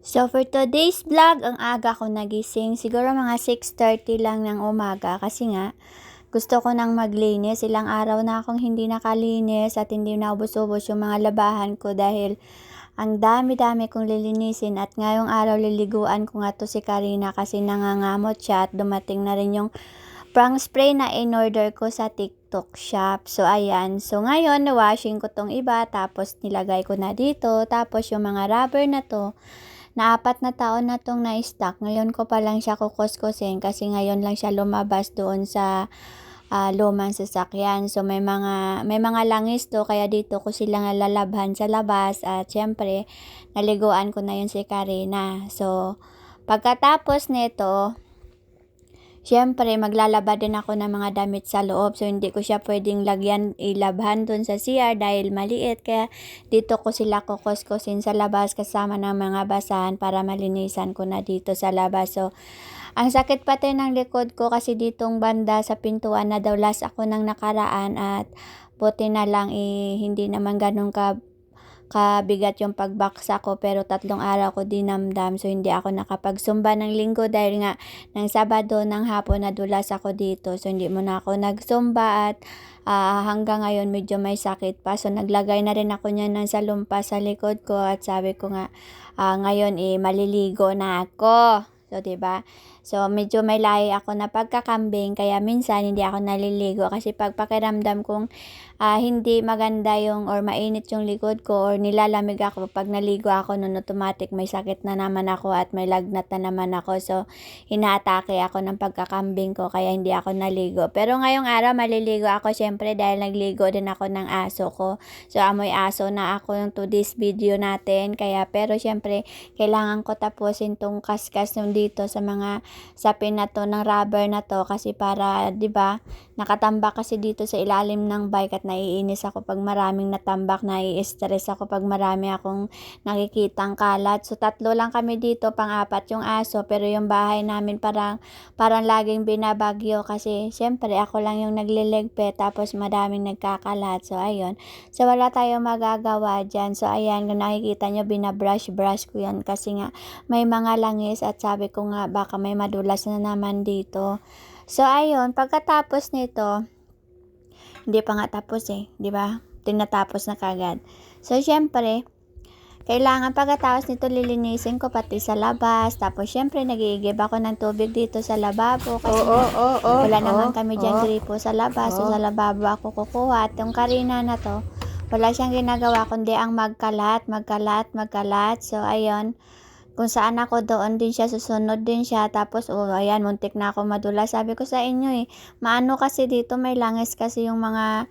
So for today's vlog, ang aga ko nagising. Siguro mga 6:30 lang ng umaga kasi nga gusto ko nang maglinis. Ilang araw na akong hindi nakalinis at hindi naubos-ubos yung mga labahan ko dahil ang dami-dami kong lilinisin at ngayong araw liliguan ko nga to si Karina kasi nangangamot siya at dumating na rin yung prang spray na in-order ko sa TikTok shop. So ayan, so ngayon na-washing ko tong iba tapos nilagay ko na dito. Tapos yung mga rubber na to na 4 na taon na 'tong na-stock. Ngayon ko pa lang siya kukuskusin kasi ngayon lang siya lumabas doon sa lumang sasakyan. So may mga langis 'to kaya dito ko sila nalalabhan sa labas at siyempre naliguan ko na 'yun si Karina. So pagkatapos nito, siyempre maglalaba din ako ng mga damit sa loob. So hindi ko siya pwedeng ilabhan dun sa CR dahil maliit. Kaya dito ko sila kukuskusin sa labas kasama ng mga basahan para malinisan ko na dito sa labas. So ang sakit pati ng likod ko kasi ditong banda sa pintuan nadulas ako ng nakaraan at buti na lang hindi naman ganun kabigat yung pagbaksa ko pero 3 araw ko dinamdam so hindi ako nakapagsumba ng linggo dahil nga ng Sabado ng hapon nadulas ako dito so hindi mo na ako nagsumba at hanggang ngayon medyo may sakit pa so naglagay na rin ako niyan ng salumpa sa likod ko at sabi ko nga ngayon maliligo na ako. So, 'di ba? So, medyo may lahi ako na pagkakambing kaya minsan hindi ako naliligo kasi pag pakiramdam kong hindi maganda yung or mainit yung likod ko or nilalamig ako pag naligo ako nun automatic may sakit na naman ako at may lagnat na naman ako. So, inaatake ako ng pagkakambing ko kaya hindi ako naligo. Pero ngayong araw maliligo ako syempre dahil nagligo din ako ng aso ko. So, amoy aso na ako yung to this video natin kaya pero syempre kailangan ko tapusin tong kaskas nung dito sa mga sapin na to ng rubber na to kasi para 'di ba nakatambak kasi dito sa ilalim ng bike at naiinis ako pag maraming natambak, nai-stress ako pag marami akong nakikitang kalat. So 3 lang kami dito, pang-4 yung aso pero yung bahay namin parang laging binabagyo kasi syempre ako lang yung nagliligpit tapos madaming nagkakalat. So ayun. So wala tayong magagawa diyan. So ayan, kung nakikita nyo binabrush ko yan kasi nga may mga langis at sabi ko nga baka may madulas na naman dito. So ayun, pagkatapos nito, hindi pa nga tapos 'di ba? Tinatapos na kagad. So syempre, kailangan pagkatapos nito lilinisin ko pati sa labas. Tapos syempre nag-iigib ako ng tubig dito sa lababo kasi wala naman kami diyan gripo sa labas. So sa lababo ako kukuha at yung Karina na to, wala siyang ginagawa kundi ang magkalat. So ayun, kung saan ako doon din siya, susunod din siya. Tapos, ayan, muntik na ako madulas. Sabi ko sa inyo maano kasi dito, may langis kasi yung mga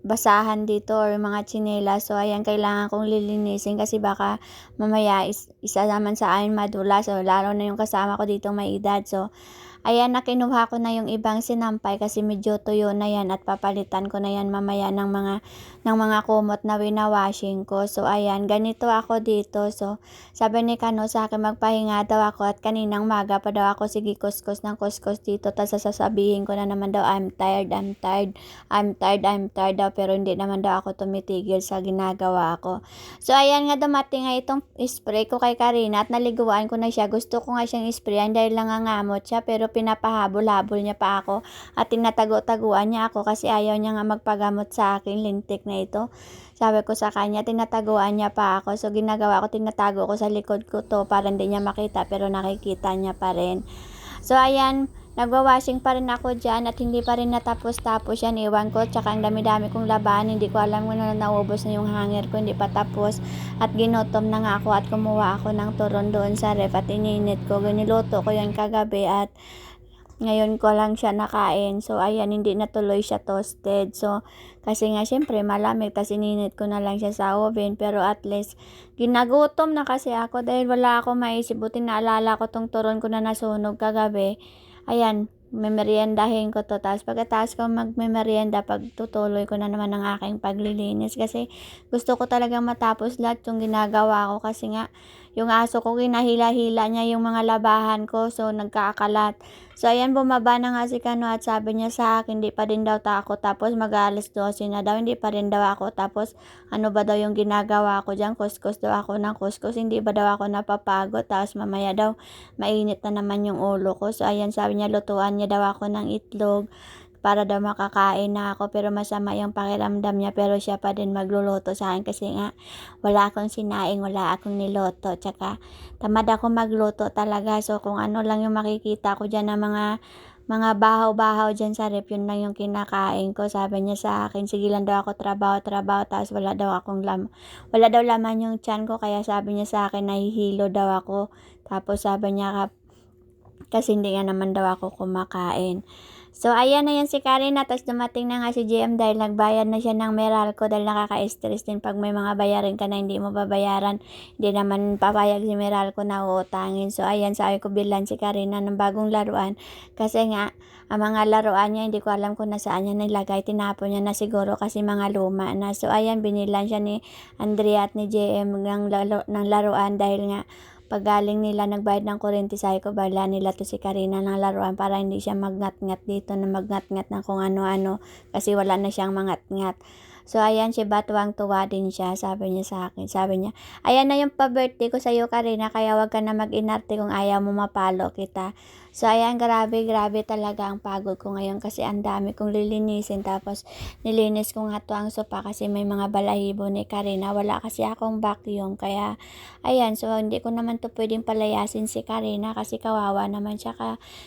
basahan dito or yung mga tsinelas. So, ayan, kailangan kong lilinisin kasi baka mamaya isa naman sa akin madulas. So, lalo na yung kasama ko dito may edad. So, ayan, kinuha ko na yung ibang sinampay kasi medyo tuyo na yan at papalitan ko na yan mamaya ng mga kumot na winawashing ko. So, ayan, ganito ako dito. So, sabi ni Kano sa akin magpahinga daw ako at kaninang maga pa daw ako sige kuskus ng kuskus dito. Tapos sasabihin ko na naman daw I'm tired daw pero hindi naman daw ako tumitigil sa ginagawa ko. So, ayan nga dumating nga itong spray ko kay Karina at naliguan ko na siya. Gusto ko nga siyang sprayan dahil nangangamot siya pero pinapahabol-habol niya pa ako at tinatago-taguan niya ako kasi ayaw niya nga magpagamot sa akin, lintik na ito. Sabi ko sa kanya, tinataguan niya pa ako. So, ginagawa ko, tinatago ko sa likod ko to para hindi niya makita pero nakikita niya pa rin. So, ayan, nagwa-washing pa rin ako dyan at hindi pa rin natapos-tapos yan. Iwan ko, tsaka ang dami-dami kong laban. Hindi ko alam kung naubos na yung hanger ko, hindi pa tapos. At ginutom na nga ako at kumuha ako ng turon doon sa ref at ininit ko. Niluto ko yan kagabi at ngayon ko lang siya nakain. So, ayan, hindi na tuloy siya toasted. So, kasi nga, syempre, malamig. Tapos, ininit ko na lang siya sa oven. Pero, at least, ginagutom na kasi ako dahil wala akong maisip. Buti naalala ko tong turon ko na nasunog kagabi. Ayan, memeryendahin ko to. Tapos, pagkatapos ko magmemeryenda, pagtutuloy ko na naman ang aking paglilinis. Kasi, gusto ko talagang matapos lahat yung ginagawa ko. Kasi nga, yung aso ko kinahila-hila niya yung mga labahan ko, so nagkakalat. So ayan, bumaba na nga si Kano at sabi niya sa akin, hindi pa din daw ako, tapos mag-12 na daw, hindi pa rin daw ako, tapos ano ba daw yung ginagawa ko dyan, kuskus daw ako ng kuskus, hindi ba daw ako napapagod, tapos mamaya daw mainit na naman yung ulo ko. So ayan, sabi niya lutuan niya daw ako ng itlog para daw makakain na ako, pero masama yung pakiramdam niya, pero siya pa din magluluto sa akin kasi nga wala akong sinaing, wala akong niluto, tsaka tamad ako magluto talaga. So kung ano lang yung makikita ko dyan na mga bahaw-bahaw dyan sa ref, yun lang yung kinakain ko. Sabi niya sa akin, sige lang daw ako trabaho, tapos wala daw laman yung tiyan ko, kaya sabi niya sa akin, nahihilo daw ako. Tapos sabi niya, kasi hindi nga naman daw ako kumakain. So, ayan na yan si Karina. Tapos dumating na nga si GM dahil nagbayad na siya ng Meralco dahil nakaka-stress din pag may mga bayarin ka na hindi mo babayaran. Hindi naman papayag si Meralco na uutangin. So, ayan, sabi ko bilan si Karina ng bagong laruan. Kasi nga, ang mga laruan niya, hindi ko alam kung nasaan niya nilagay. Tinapon niya na siguro kasi mga luma na. So, ayan, binilan siya ni Andrea at ni GM ng laruan dahil nga pag galing nila nagbayad ng kuryente, sabi ko bala nila to si Karina ng laruan para hindi siya magngat-ngat dito na magngat-ngat ng kung ano-ano kasi wala na siyang mangat-ngat. So, ayan, si tuwang-tuwa din siya, sabi niya sa akin. Sabi niya, ayan na yung pa-birthday ko sa'yo, Karina, kaya wag ka na mag-inarte kung ayaw mo mapalo kita. So, ayan, grabe talaga ang pagod ko ngayon kasi ang dami kong lilinisin. Tapos, nilinis ko nga to ang sopa kasi may mga balahibo ni Karina. Wala kasi akong vacuum, kaya, ayan, so hindi ko naman to pwedeng palayasin si Karina kasi kawawa naman siya.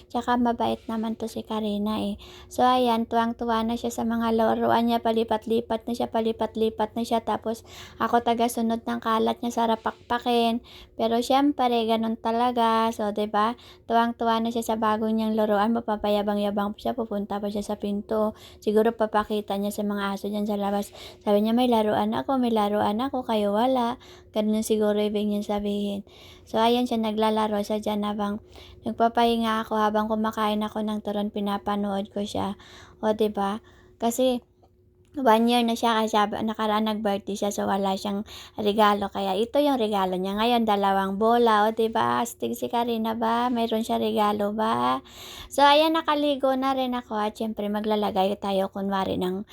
Tsaka mabait naman to si Karina eh. So, ayan, tuwang-tuwa na siya sa mga laruan niya, palipat-lipat na siya, tapos ako taga-sunod ng kalat niya sa rapakpakin. Pero syempre, ganun talaga. So, 'di ba? Tuwang-tuwa na siya sa bago niyang laruan, mapapayabang-yabang pa siya, pupunta pa siya sa pinto. Siguro papakita niya sa mga aso diyan sa labas. Sabi niya, may laruan ako, kayo wala. Ganun siguro ibig niya sabihin. So, ayan siya, naglalaro siya dyan habang nagpapahinga ako, habang kumakain ako ng turon, pinapanood ko siya. O, 'di ba? Kasi 1 year na siya kasi nakaraan nag-birthday siya, so wala siyang regalo. Kaya ito yung regalo niya. Ngayon, 2 bola. O, diba? Astig si Karina ba? Mayroon siya regalo ba? So, ayan, nakaligo na rin ako. At syempre, maglalagay tayo kunwari ng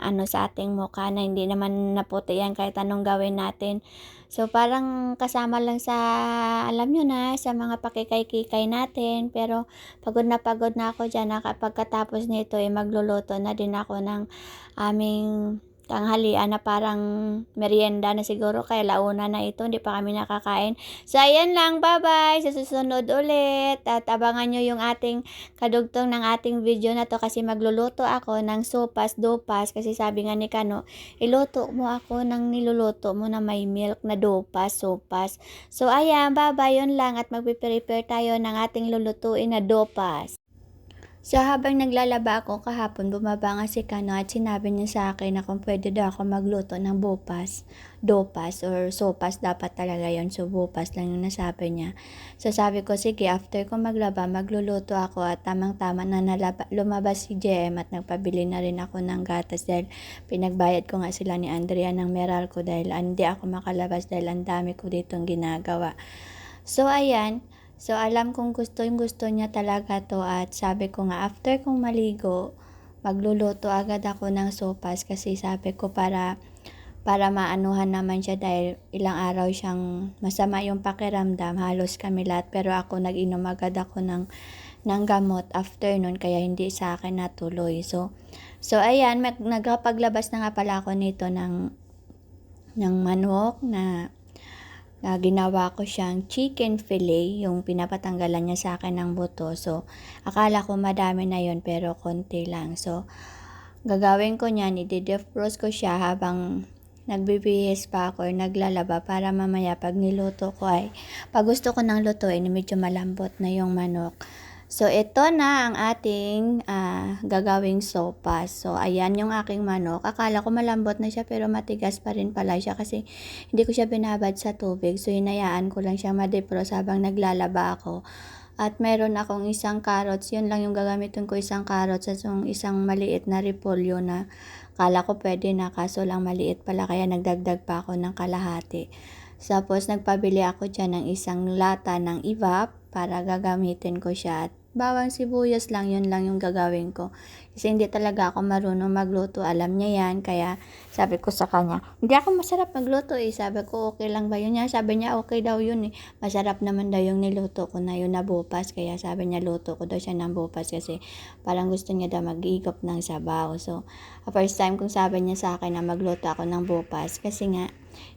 ano sa ating mukha na hindi naman naputi yan kahit anong gawin natin. So, parang kasama lang sa, alam nyo na, sa mga pakikay-kikay natin. Pero, pagod na ako dyan. Pagkatapos nito, magluluto na din ako ng aming tanghalian na parang merienda na siguro, kaya launa na ito, hindi pa kami nakakain. So, ayan lang, bye-bye, sa susunod ulit, at abangan nyo yung ating kadugtong ng ating video na to kasi magluluto ako ng sopas, kasi sabi nga ni Kano, iluto mo ako ng niluluto mo na may milk na sopas. So, ayan, bye-bye, yun lang, at magpiprepare tayo ng ating lulutuin na dopas. So, habang naglalaba ako kahapon, bumaba nga si Kano at sinabi niya sa akin na kung pwede daw ako magluto ng dopas or sopas dapat talaga yon. So, bupas lang yung nasabi niya. So, sabi ko, sige, after ko maglaba, magluluto ako at tamang-tama na lumabas si JM at nagpabili na rin ako ng gatas dahil pinagbayad ko nga sila ni Andrea ng Meralco dahil hindi ako makalabas dahil ang dami ko ditong ginagawa. So, ayan. So, alam kong gusto niya talaga to at sabi ko nga, after kong maligo, magluluto agad ako ng sopas kasi sabi ko para maanuhan naman siya dahil ilang araw siyang masama yung pakiramdam, halos kami lahat, pero ako nag-inom agad ako ng gamot after nun kaya hindi sa akin natuloy. So ayan, nagpaglabas na nga pala ako nito ng manok na ginawa ko siyang chicken fillet, yung pinapatanggalan niya sa akin ng buto. So, akala ko madami na yon pero konti lang. So, gagawin ko niyan, i-defrost ko siya habang nagbibihis pa ako or naglalaba para mamaya pag niluto ko pag gusto ko ng lutuin, medyo malambot na yung manok. So, ito na ang ating gagawing sopas. So, ayan yung aking manok. Akala ko malambot na siya pero matigas pa rin pala siya kasi hindi ko siya binabad sa tubig. So, hinayaan ko lang siyang ma-defrost habang naglalaba ako. At meron akong isang carrots. Yun lang yung gagamitin ko, isang carrots at yung isang maliit na repolyo na akala ko pwede na kaso lang maliit pala kaya nagdagdag pa ako ng kalahati. Tapos nagpabili ako dyan ng isang lata ng evap para gagamitin ko siya. At bawang sibuyas lang, yun lang yung gagawin ko. Kasi hindi talaga ako marunong magluto, alam niya yan. Kaya sabi ko sa kanya, hindi ako masarap magluto eh. Sabi ko, okay lang ba yun niya? Sabi niya, okay daw yun eh. Masarap naman daw yung niluto ko na yun na bupas. Kaya sabi niya, luto ko daw siya ng bupas kasi parang gusto niya daw mag-igop ng sabaw. So, first time kung sabi niya sa akin na magluto ako ng bupas kasi nga,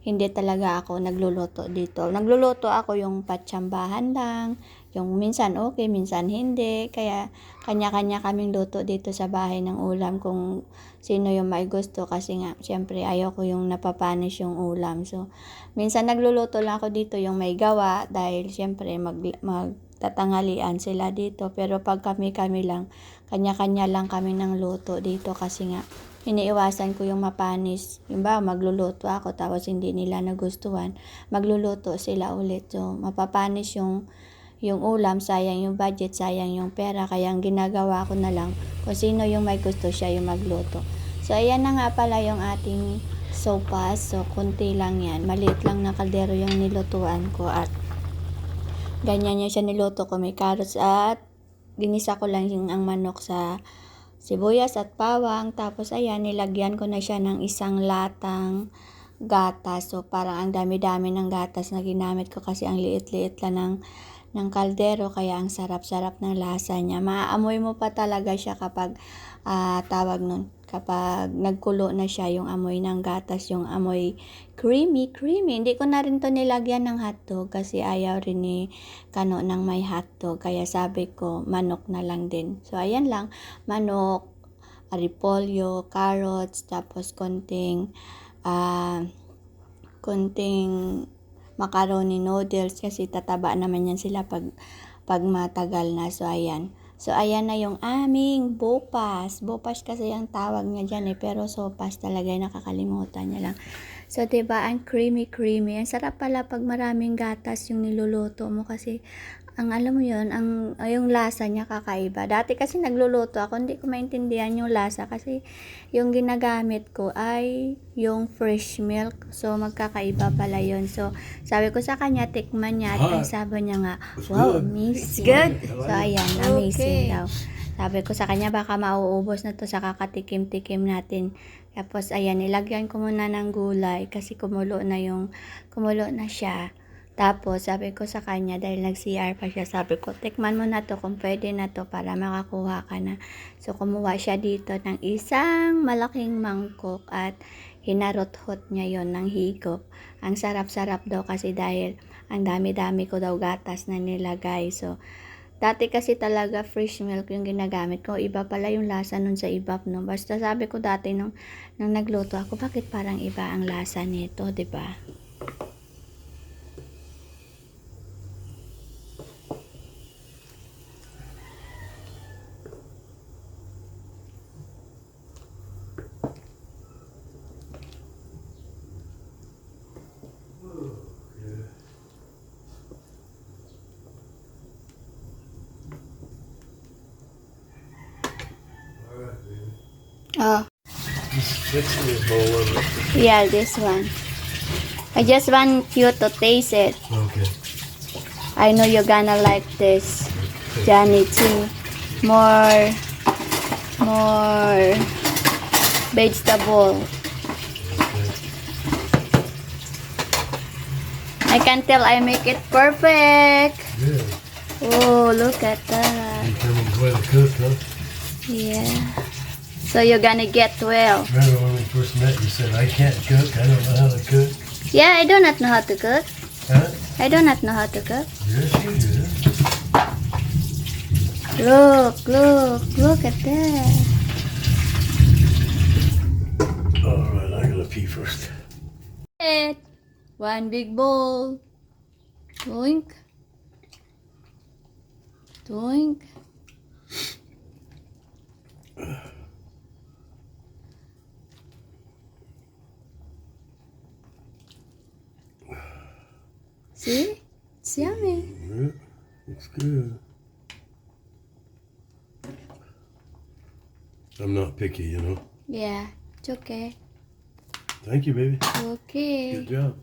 hindi talaga ako nagluluto dito. Nagluluto ako yung patsambahan lang, yung minsan okay, minsan hindi. Kaya kanya-kanya kaming luto dito sa bahay ng ulam kung sino yung may gusto kasi nga syempre ayoko yung napapanis yung ulam. So minsan nagluluto lang ako dito yung may gawa dahil syempre magtatanghalian sila dito. Pero pag kami lang, kanya-kanya lang kami ng luto dito kasi nga iniiwasan ko yung mapanis. Yung ba, magluluto ako tapos hindi nila nagustuhan. Magluluto sila ulit. So, mapapanis yung ulam, sayang yung budget, sayang yung pera. Kaya ang ginagawa ko na lang, kung sino yung may gusto siya yung magluto. So, ayan na nga pala yung ating sopas. So, konti lang yan. Maliit lang na kaldero yung nilutuan ko at ganyan yung siya niluto ko. May carrots at ginisa ko lang yung ang manok sa sibuyas at bawang. Tapos ayan, nilagyan ko na siya ng isang latang gatas. So parang ang dami-dami ng gatas na ginamit ko kasi ang liit-liit lang ng kaldero. Kaya ang sarap-sarap ng lasa niya. Maaamoy mo pa talaga siya kapag kapag nagkulo na siya, yung amoy ng gatas, yung amoy creamy. Hindi ko na rin to nilagyan ng hotdog kasi ayaw rin ni Kano ng may hotdog. Kaya sabi ko, manok na lang din. So, ayan lang. Manok, repolyo, carrots, tapos konting macaroni noodles kasi tataba naman yan sila pag matagal na. So, ayan. So, ayan na yung aming bupas. Bupas kasi yung tawag niya dyan eh. Pero sopas talaga, nakakalimutan niya lang. So, diba, ang creamy. Ang sarap pala pag maraming gatas yung niluluto mo kasi alam mo yun, yung lasa niya kakaiba. Dati kasi nagluluto ako, hindi ko maintindihan yung lasa kasi yung ginagamit ko ay yung fresh milk. So, magkakaiba pala yun. So, sabi ko sa kanya, tikman niya at sabi niya nga, wow, amazing. Good. So, ayan, amazing daw. Sabi ko sa kanya, baka mauubos na to sa kakatikim-tikim natin. Tapos, ayan, nilagyan ko muna ng gulay kasi kumulo na siya. Tapos, sabi ko sa kanya, dahil nag-CR pa siya, sabi ko, tikman mo na to kung pwede na to para makakuha ka na. So, kumuha siya dito ng isang malaking mangkok at hinarot-hot niya yon ng higop. Ang sarap-sarap daw kasi dahil ang dami-dami ko daw gatas na nilagay. So, dati kasi talaga fresh milk yung ginagamit ko. Iba pala yung lasa nun sa ibap, no? Basta sabi ko dati nung nagluto ako, bakit parang iba ang lasa nito, 'di ba? Oh. Which is bowl of it? Yeah, this one. I just want you to taste it. Okay. I know you're gonna like this, Johnny, too. More vegetable. I can tell I make it perfect. Yeah. Oh, look at that. You come and well cook, huh? Yeah. So you're gonna get well. Remember when we first met, you said, I can't cook, I don't know how to cook. Yeah, I do not know how to cook. Huh? I do not know how to cook. Yes, you do. Look at that. All right, I gotta pee first. One big bowl. Doink. See? It's yummy. Yeah, it's good. I'm not picky, you know. Yeah, it's okay. Thank you, baby. Okay. Good job.